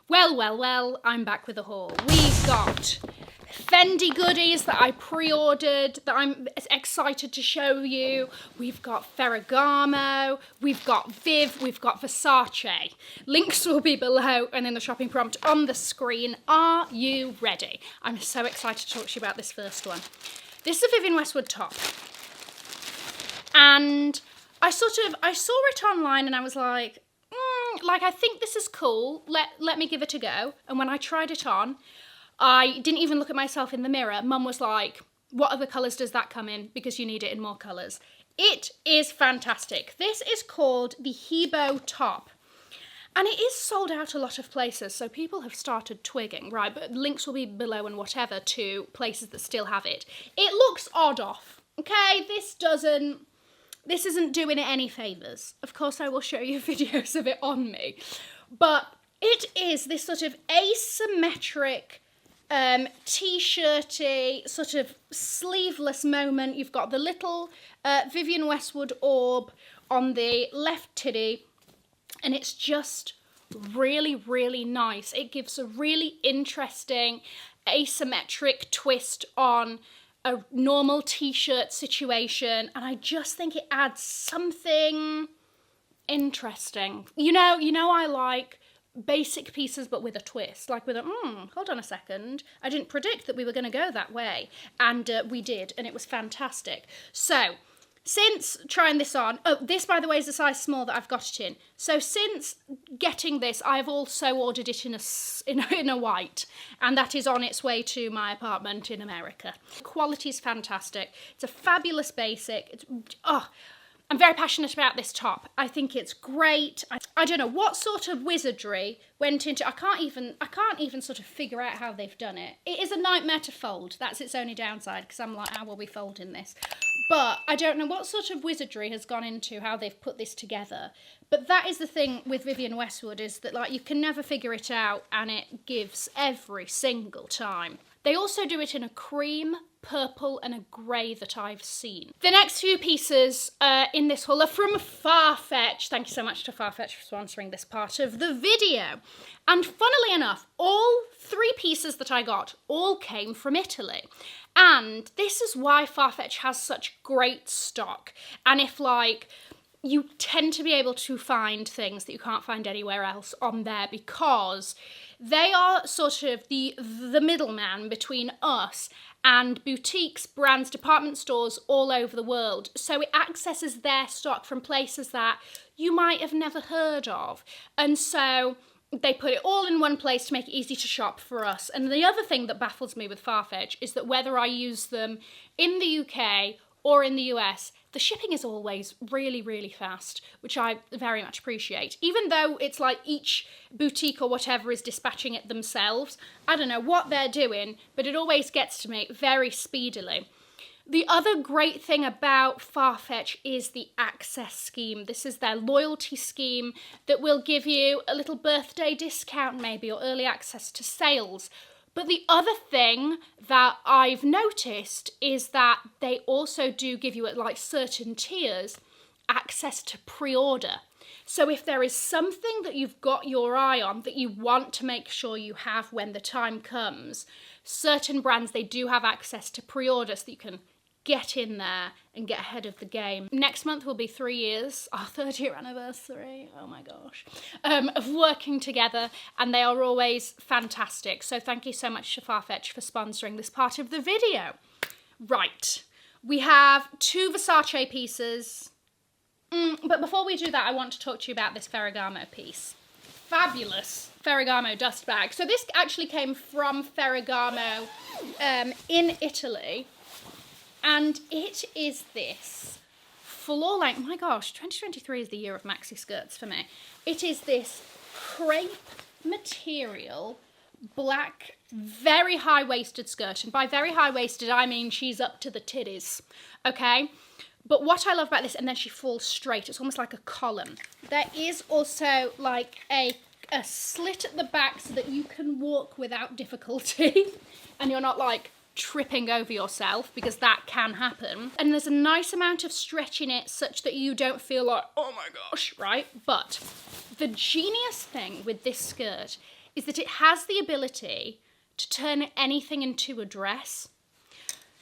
Well, I'm back with a haul. We've got Fendi goodies that I pre-ordered that I'm excited to show you. We've got Ferragamo, we've got Viv, we've got Versace. Links will be below and in the shopping prompt on the screen. Are you ready? I'm so excited to talk to you about this first one. This is a Vivienne Westwood top. And I saw it online and I was like, I think this is cool. Let me give it a go. And when I tried it on, I didn't even look at myself in the mirror. Mum was like, what other colours does that come in? Because you need it in more colours. It is fantastic. This is called the Hebo top. And it is sold out a lot of places, so people have started twigging, right? But links will be below and whatever to places that still have it. It looks odd off, okay? This isn't doing it any favours. Of course, I will show you videos of it on me. But it is this sort of asymmetric t-shirty, sort of sleeveless moment. You've got the little Vivienne Westwood orb on the left titty. And it's just really, really nice. It gives a really interesting asymmetric twist on a normal t-shirt situation, and I just think it adds something interesting. You know I like basic pieces but with a twist, like with a hold on a second, I didn't predict that we were going to go that way, and we did, and it was fantastic. So since trying this on, this by the way is a size small that I've got it in. So since getting this, I've also ordered it in a white, and that is on its way to my apartment in America. The quality is fantastic. It's a fabulous basic. I'm very passionate about this top. I think it's great. I don't know what sort of wizardry went into. I can't even sort of figure out how they've done it. It is a nightmare to fold. That's its only downside, because I'm like, how will we fold in this? But I don't know what sort of wizardry has gone into how they've put this together. But that is the thing with Vivienne Westwood, is that like you can never figure it out, and it gives every single time. They also do it in a cream, purple and a grey that I've seen. The next few pieces in this haul are from Farfetch. Thank you so much to Farfetch for sponsoring this part of the video. And funnily enough, all three pieces that I got all came from Italy. And this is why Farfetch has such great stock. And if like, you tend to be able to find things that you can't find anywhere else on there, because they are sort of the middleman between us and boutiques, brands, department stores all over the world. So it accesses their stock from places that you might have never heard of. And so they put it all in one place to make it easy to shop for us. And the other thing that baffles me with Farfetch is that whether I use them in the UK or in the US, the shipping is always really, really fast, which I very much appreciate. Even though it's like each boutique or whatever is dispatching it themselves, I don't know what they're doing, but it always gets to me very speedily. The other great thing about Farfetch is the access scheme. This is their loyalty scheme that will give you a little birthday discount maybe, or early access to sales. But the other thing that I've noticed is that they also do give you at like certain tiers access to pre-order. So if there is something that you've got your eye on that you want to make sure you have when the time comes, certain brands, they do have access to pre-order so that you can get in there and get ahead of the game. Next month will be 3 years, our 3rd year anniversary, oh my gosh, of working together, and they are always fantastic. So thank you so much to Farfetch for sponsoring this part of the video. Right, we have 2 Versace pieces, but before we do that, I want to talk to you about this Ferragamo piece. Fabulous Ferragamo dust bag. So this actually came from Ferragamo in Italy. And it is this floor length, my gosh, 2023 is the year of maxi skirts for me. It is this crepe material, black, very high-waisted skirt. And by very high-waisted, I mean she's up to the titties, okay? But what I love about this, and then she falls straight, it's almost like a column. There is also like a slit at the back so that you can walk without difficulty. And you're not like tripping over yourself, because that can happen. And there's a nice amount of stretch in it such that you don't feel like, oh my gosh, right? But the genius thing with this skirt is that it has the ability to turn anything into a dress.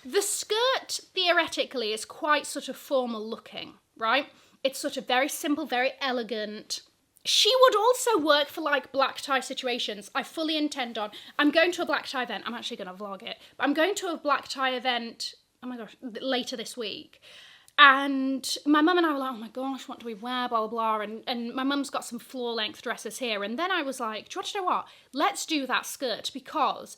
The skirt, theoretically, is quite sort of formal looking, right? It's sort of very simple, very elegant. She would also work for like black tie situations. I fully intend on, I'm going to a black tie event. I'm actually going to vlog it. But I'm going to a black tie event, oh my gosh, later this week. And my mum and I were like, oh my gosh, what do we wear, blah, blah, blah. And my mum's got some floor length dresses here. And then I was like, do you want to know what? Let's do that skirt, because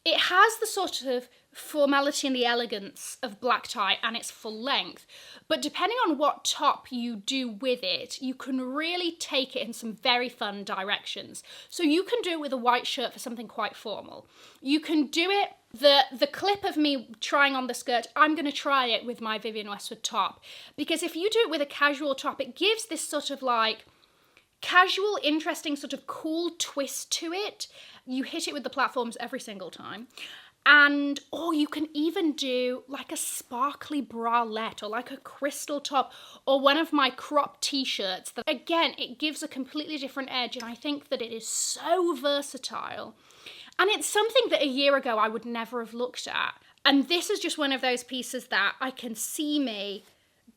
it has the sort of formality and the elegance of black tie, and it's full length. But depending on what top you do with it, you can really take it in some very fun directions. So you can do it with a white shirt for something quite formal. You can do it, the clip of me trying on the skirt, I'm going to try it with my Vivienne Westwood top. Because if you do it with a casual top, it gives this sort of like casual, interesting, sort of cool twist to it. You hit it with the platforms every single time. And, or you can even do like a sparkly bralette or like a crystal top or one of my crop t-shirts that, again, it gives a completely different edge, and I think that it is so versatile. And it's something that a year ago I would never have looked at. And this is just one of those pieces that I can see me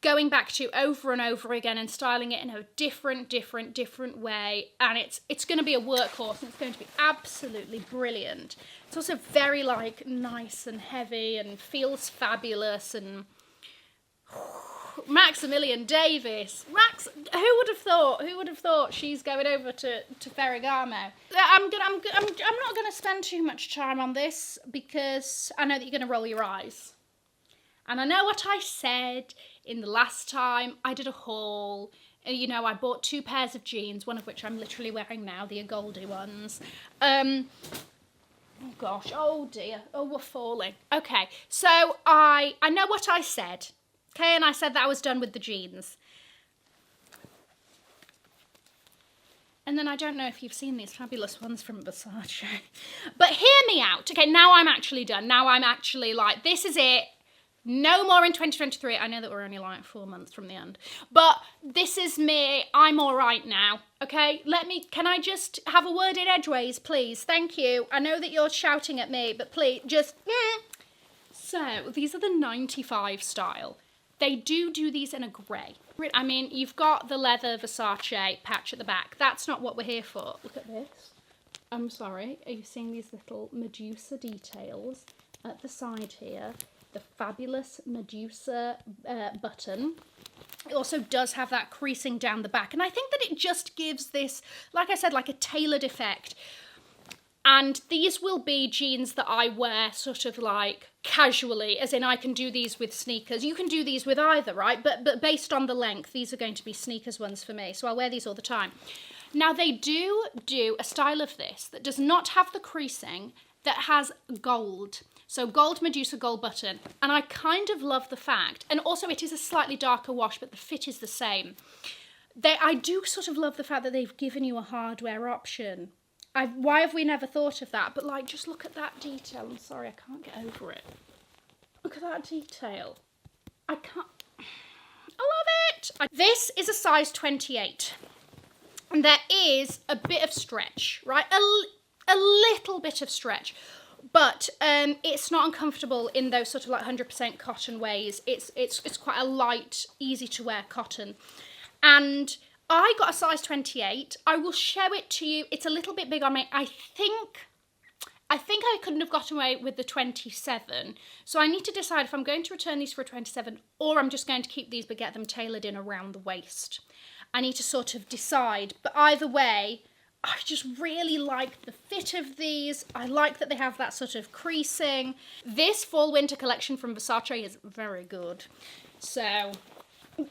going back to over and over again and styling it in a different way. And it's going to be a workhorse, and it's going to be absolutely brilliant. It's also very like nice and heavy and feels fabulous. And Maximilian Davis, who would have thought she's going over to Ferragamo. I'm not going to spend too much time on this because I know that you're going to roll your eyes. And I know what I said in the last time I did a haul. You know, I bought 2 pairs of jeans, one of which I'm literally wearing now, the Agoldi ones. Oh gosh, oh dear, oh we're falling. Okay, so I know what I said, okay, and I said that I was done with the jeans. And then I don't know if you've seen these fabulous ones from Versace. But hear me out, okay, now I'm actually done. Now I'm actually like, this is it. No more in 2023. I know that we're only like 4 months from the end. But this is me. I'm all right now. Okay? Can I just have a word in edgeways, please? Thank you. I know that you're shouting at me, but please, just... So, these are the 95 style. They do these in a grey. I mean, you've got the leather Versace patch at the back. That's not what we're here for. Look at this. I'm sorry. Are you seeing these little Medusa details at the side here? The fabulous Medusa button. It also does have that creasing down the back, and I think that it just gives this, like I said, like a tailored effect. And these will be jeans that I wear sort of like casually, as in I can do these with sneakers. You can do these with either, right? But based on the length, these are going to be sneakers ones for me, so I'll wear these all the time. Now they do a style of this that does not have the creasing, that has gold. So gold Medusa, gold button. And I kind of love the fact, and also it is a slightly darker wash, but the fit is the same. I do sort of love the fact that they've given you a hardware option. Why have we never thought of that? But like, just look at that detail. I'm sorry, I can't get over it. Look at that detail. I love it. This is a size 28. And there is a bit of stretch, right? A little bit of stretch. But it's not uncomfortable in those sort of like 100% cotton ways. It's quite a light, easy to wear cotton. And I got a size 28. I will show it to you. It's a little bit big on me. I think I couldn't have gotten away with the 27. So I need to decide if I'm going to return these for a 27 or I'm just going to keep these but get them tailored in around the waist. I need to sort of decide. But either way, I just really like the fit of these. I like that they have that sort of creasing. This fall-winter collection from Versace is very good. So,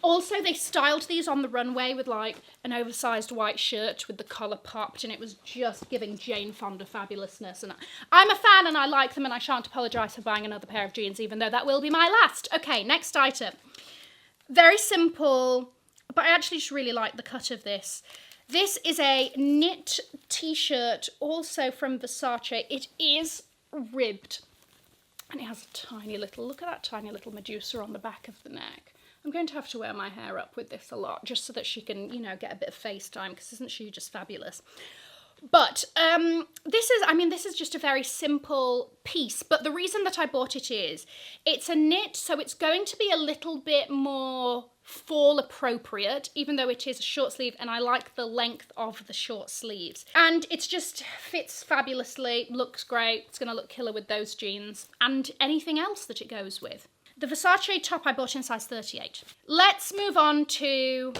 also they styled these on the runway with like an oversized white shirt with the collar popped, and it was just giving Jane Fonda fabulousness. And I'm a fan and I like them, and I shan't apologise for buying another pair of jeans, even though that will be my last. Okay, next item. Very simple, but I actually just really like the cut of this. This is a knit t-shirt, also from Versace. It is ribbed, and it has a tiny little, look at that tiny little Medusa on the back of the neck. I'm going to have to wear my hair up with this a lot, just so that she can, you know, get a bit of face time, because isn't she just fabulous? But this is just a very simple piece. But the reason that I bought it is, it's a knit, so it's going to be a little bit more fall appropriate, even though it is a short sleeve, and I like the length of the short sleeves. And it just fits fabulously, looks great. It's going to look killer with those jeans and anything else that it goes with. The Versace top I bought in size 38. Let's move on to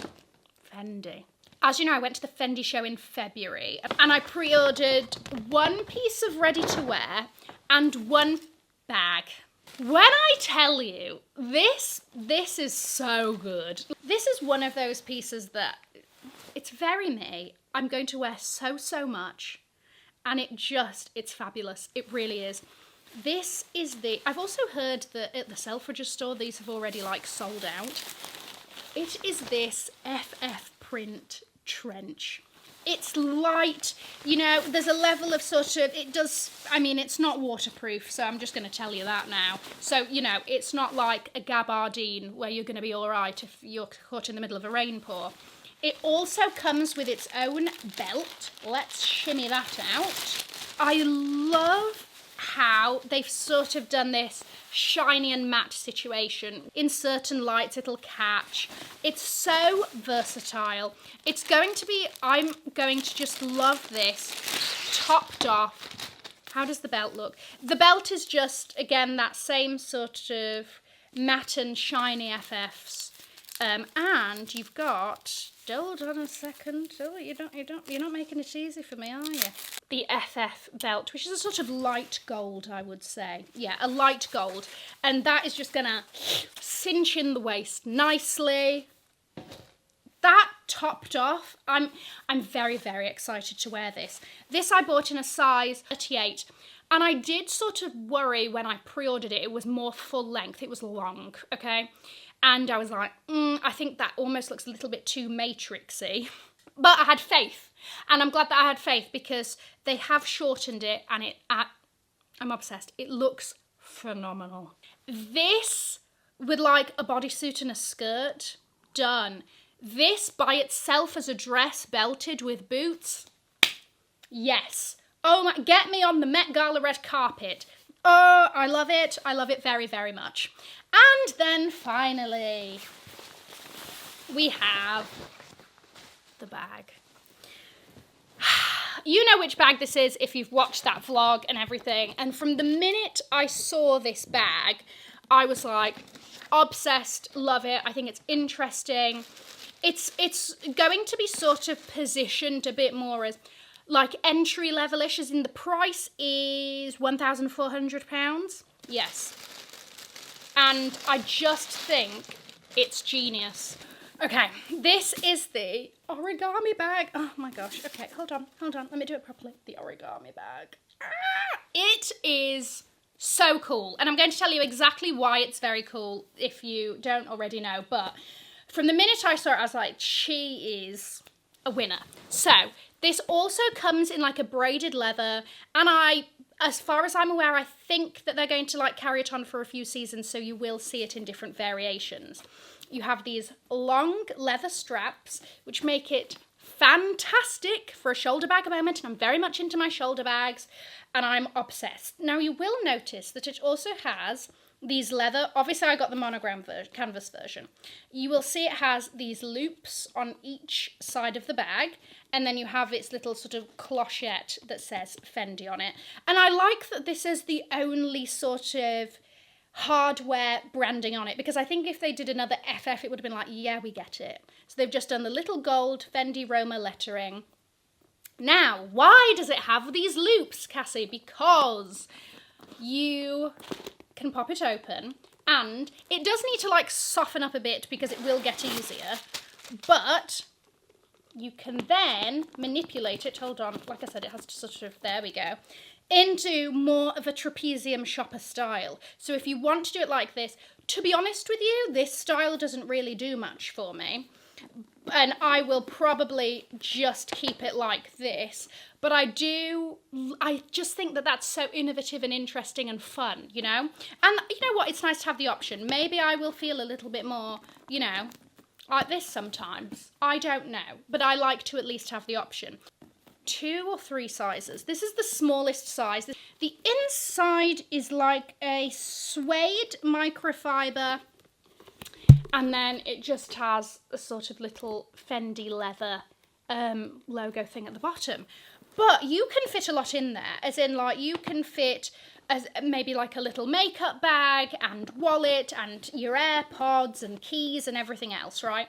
Fendi. As you know, I went to the Fendi show in February and I pre-ordered one piece of ready-to-wear and one bag. When I tell you, this is so good. This is one of those pieces that, it's very me. I'm going to wear so much, and it's fabulous. It really is. This is I've also heard that at the Selfridges store, these have already like sold out. It is this FF print trench. It's light, you know, there's a level of sort of, it's not waterproof, so I'm just going to tell you that now. So, you know, it's not like a gabardine where you're going to be all right if you're caught in the middle of a rainpour. It also comes with its own belt. Let's shimmy that out. I love how they've sort of done this shiny and matte situation. In certain lights it'll catch. It's so versatile. I'm going to just love this topped off. How does the belt look? The belt is just, again, that same sort of matte and shiny FFs. And you've got, hold on a second. Oh, you're not making it easy for me, are you? The FF belt, which is a sort of light gold, I would say. Yeah, a light gold. And that is just gonna cinch in the waist nicely. That topped off, I'm very excited to wear this. This I bought in a size 38. And I did sort of worry when I pre-ordered it. It was more full length, it was long, okay? And I was like, I think that almost looks a little bit too matrixy. But I had faith, and I'm glad that I had faith because they have shortened it, and I'm obsessed. It looks phenomenal. This with like a bodysuit and a skirt, done. This by itself as a dress belted with boots, yes. Oh my, get me on the Met Gala red carpet. Oh, I love it very much. And then finally, we have the bag. You know which bag this is if you've watched that vlog and everything. And from the minute I saw this bag, I was like, obsessed, love it. I think it's interesting. It's going to be sort of positioned a bit more as like entry level-ish, as in the price is £1,400. Yes. And I just think it's genius. Okay, this is the origami bag. Oh my gosh. Okay, hold on. Let me do it properly. The origami bag. It is so cool. And I'm going to tell you exactly why it's very cool if you don't already know. But from the minute I saw it, I was like, she is a winner. So this also comes in like a braided leather. And as far as I'm aware, I think that they're going to like carry it on for a few seasons. So you will see it in different variations. You have these long leather straps, which make it fantastic for a shoulder bag at the moment. And I'm very much into my shoulder bags, and I'm obsessed. Now, you will notice that it also has these leather, obviously I got the monogram canvas version. You will see it has these loops on each side of the bag, and then you have its little sort of clochette that says Fendi on it. And I like that this is the only sort of hardware branding on it, because I think if they did another FF, it would have been like, yeah, we get it. So they've just done the little gold Fendi Roma lettering. Now, why does it have these loops, Cassie? Because you can pop it open, and it does need to like soften up a bit because it will get easier, but you can then manipulate it, hold on, like I said, it has to sort of, there we go, into more of a trapezium shopper style. So if you want to do it like this, to be honest with you, this style doesn't really do much for me. And I will probably just keep it like this. But I just think that that's so innovative and interesting and fun, you know? And you know what? It's nice to have the option. Maybe I will feel a little bit more, you know, like this sometimes. I don't know. But I like to at least have the option. 2 or 3 sizes. This is the smallest size. The inside is like a suede microfiber, and then it just has a sort of little Fendi leather logo thing at the bottom. But you can fit a lot in there, as in like you can fit as maybe like a little makeup bag and wallet and your AirPods and keys and everything else, right?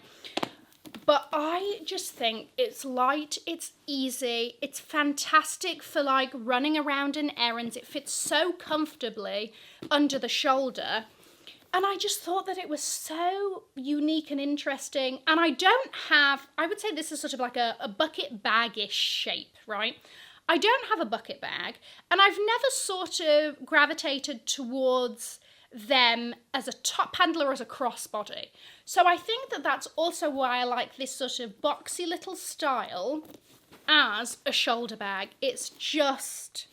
But I just think it's light, it's easy, it's fantastic for like running around in errands. It fits so comfortably under the shoulder. And I just thought that it was so unique and interesting. And I would say this is sort of like a bucket bag-ish shape, right? I don't have a bucket bag, and I've never sort of gravitated towards them as a top handle or as a crossbody. So I think that that's also why I like this sort of boxy little style as a shoulder bag. It's just...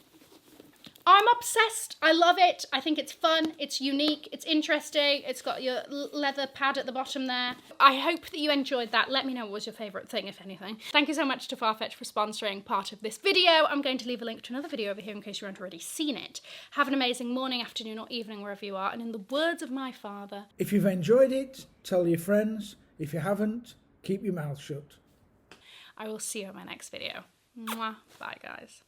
I'm obsessed. I love it. I think it's fun, it's unique, it's interesting. It's got your leather pad at the bottom there. I hope that you enjoyed that. Let me know what was your favourite thing, if anything. Thank you so much to Farfetch for sponsoring part of this video. I'm going to leave a link to another video over here in case you haven't already seen it. Have an amazing morning, afternoon or evening wherever you are. And in the words of my father... If you've enjoyed it, tell your friends. If you haven't, keep your mouth shut. I will see you in my next video. Mwah. Bye, guys.